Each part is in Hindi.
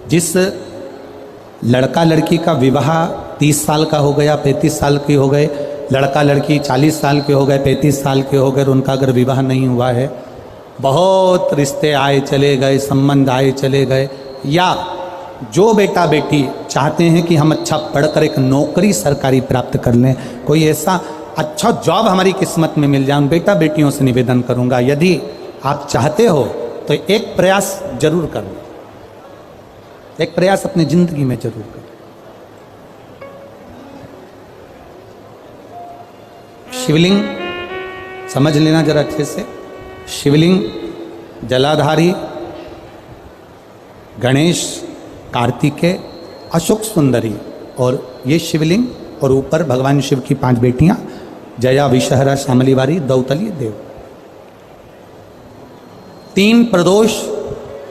जिस लड़का लड़की का विवाह 30 साल का हो गया, 35 साल के हो गए, लड़का लड़की 40 साल के हो गए, 35 साल के हो गए, और उनका अगर विवाह नहीं हुआ है, बहुत रिश्ते आए चले गए, संबंध आए चले गए, या जो बेटा बेटी चाहते हैं कि हम अच्छा पढ़कर एक नौकरी सरकारी प्राप्त कर लें, कोई ऐसा अच्छा जॉब हमारी किस्मत में मिल जाए, उन बेटा बेटियों से निवेदन करूंगा, यदि आप चाहते हो तो एक प्रयास जरूर करें, एक प्रयास अपनी जिंदगी में जरूर करें। शिवलिंग समझ लेना जरा अच्छे से, शिवलिंग जलाधारी गणेश, कार्तिकेय, अशोक सुंदरी, और ये शिवलिंग, और ऊपर भगवान शिव की 5 बेटियां, जया, विषहरा, शामलीवारी, दौतली, देव। 3 प्रदोष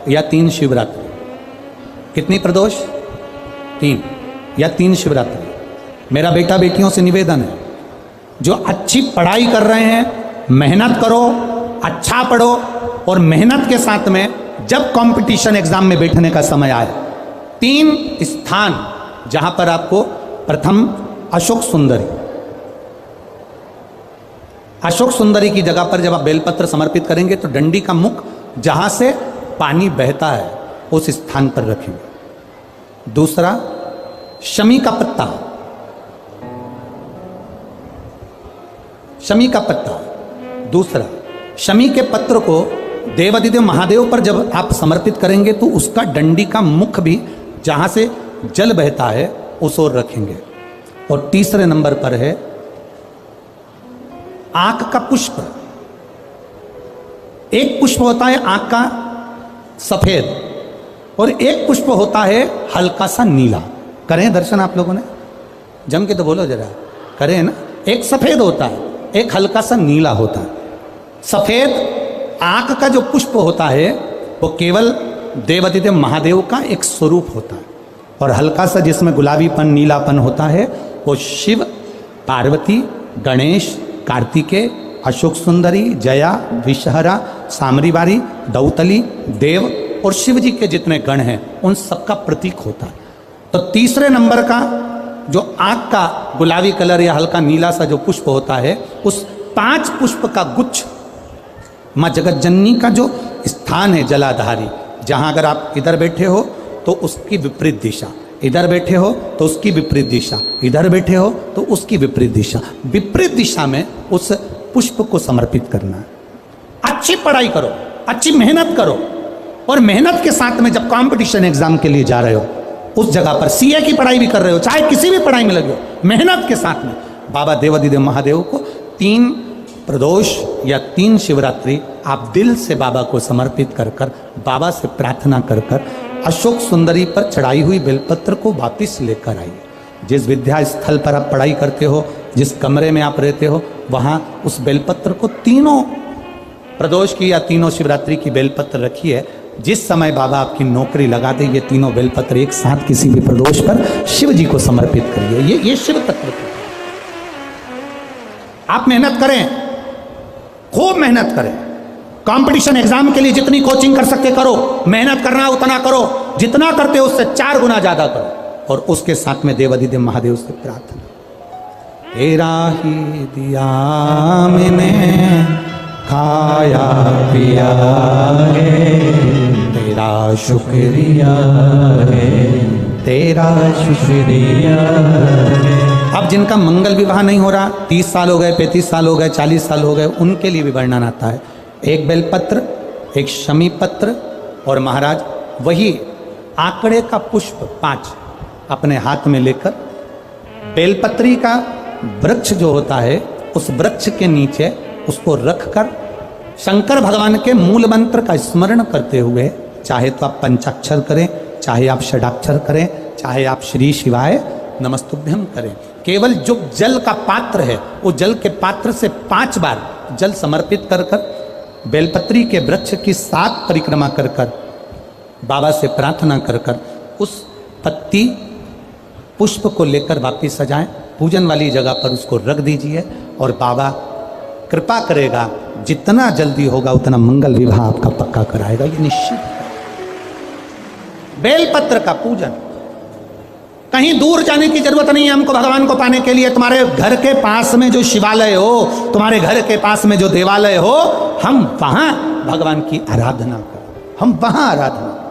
या 3 शिवरात्रि। कितनी प्रदोष? 3 या 3 शिवरात्रि। मेरा बेटा बेटियों से निवेदन है, जो अच्छी पढ़ाई कर रहे हैं, मेहनत करो, अच्छा पढ़ो, और मेहनत के साथ में जब कंपटीशन एग्जाम में बैठने का समय आए, 3 स्थान जहां पर आपको, प्रथम अशोक सुंदरी, अशोक सुंदरी की जगह पर जब आप बेलपत्र समर्पित करेंगे तो डंडी का मुख जहां से पानी बहता है उस स्थान पर रखेंगे। दूसरा शमी का पत्ता, शमी का पत्ता। दूसरा, शमी के पत्र को देवादिदेव महादेव पर जब आप समर्पित करेंगे तो उसका डंडी का मुख भी जहां से जल बहता है उस ओर रखेंगे। और तीसरे नंबर पर है आंख का पुष्प। एक पुष्प होता है आंख का सफेद, और एक पुष्प होता है हल्का सा नीला। करें दर्शन आप लोगों ने? जम के तो बोलो जरा, करें ना? एक सफेद होता है, एक हल्का सा नीला होता है। सफेद आंख का जो पुष्प होता है वो केवल देवादिदेव महादेव का एक स्वरूप होता है, और हल्का सा जिसमें गुलाबीपन, नीलापन होता है वो शिव, पार्वती, गणेश, कार्तिकेय, अशोक सुंदरी, जया, विषहरा, सामरीवारी, दौतली, देव और शिव जी के जितने गण हैं उन सबका प्रतीक होता है। तो तीसरे नंबर का जो आंख का गुलाबी कलर या हल्का नीला सा जो पुष्प होता है, उस 5 पुष्प का गुच्छ माँ जगत जननी का जो स्थान है जलाधारी, जहां अगर आप इधर बैठे हो तो उसकी विपरीत दिशा, इधर बैठे हो तो उसकी विपरीत दिशा, इधर बैठे हो तो उसकी विपरीत दिशा, विपरीत दिशा में उस पुष्प को समर्पित करना है। अच्छी पढ़ाई करो, अच्छी मेहनत करो, और मेहनत के साथ में जब कंपटीशन एग्जाम के लिए जा रहे हो, उस जगह पर सीए की पढ़ाई भी कर रहे हो, चाहे किसी भी पढ़ाई में लगे हो, मेहनत के साथ में बाबा देवादिदेव महादेव को 3 प्रदोष या 3 शिवरात्रि आप दिल से बाबा को समर्पित कर कर, बाबा से प्रार्थना कर कर अशोक सुंदरी पर चढ़ाई हुई बेलपत्र को वापिस लेकर आइए। जिस विद्या स्थल पर आप पढ़ाई करते हो, जिस कमरे में आप रहते हो, वहाँ उस बेलपत्र को 3 प्रदोष की या 3 शिवरात्रि की बेलपत्र रखिए। जिस समय बाबा आपकी नौकरी लगा दे, ये 3 बेलपत्र एक साथ किसी भी प्रदोष पर शिव जी को समर्पित करिए। ये शिव तत्व है। आप मेहनत करें, खूब मेहनत करें, कंपटीशन एग्जाम के लिए जितनी कोचिंग कर सकते करो, मेहनत करना उतना करो, जितना करते हो उससे 4 गुना ज्यादा करो, और उसके साथ में देवादिदेव महादेव से प्रार्थना, तेरा ही दिया मैंने खाया पिया है, तेरा शुक्रिया है, तेरा शुक्रिया है। अब जिनका मंगल विवाह नहीं हो रहा, 30 साल हो गए, 35 साल हो गए, 40 साल हो गए, उनके लिए भी वर्णन आता है। एक बेलपत्र, एक शमी पत्र, और महाराज वही आंकड़े का पुष्प 5 अपने हाथ में लेकर, बेलपत्री का वृक्ष जो होता है उस वृक्ष के नीचे उसको रखकर शंकर भगवान के मूल मंत्र का स्मरण करते हुए, चाहे तो आप पंचाक्षर करें, चाहे आप षडाक्षर करें, चाहे आप श्री शिवाय नमस्तुभ्यम करें, केवल जो जल का पात्र है वो जल के पात्र से 5 बार जल समर्पित कर कर, बेलपत्री के वृक्ष की 7 परिक्रमा कर कर, बाबा से प्रार्थना कर कर, उस पत्ती पुष्प को लेकर वापिस सजाएं, पूजन वाली जगह पर उसको रख दीजिए, और बाबा कृपा करेगा, जितना जल्दी होगा उतना मंगल विवाह आपका पक्का कराएगा, ये निश्चित। बेलपत्र का पूजन। कहीं दूर जाने की जरूरत नहीं है हमको भगवान को पाने के लिए। तुम्हारे घर के पास में जो शिवालय हो, तुम्हारे घर के पास में जो देवालय हो, हम वहां भगवान की आराधना करो, हम वहां आराधना।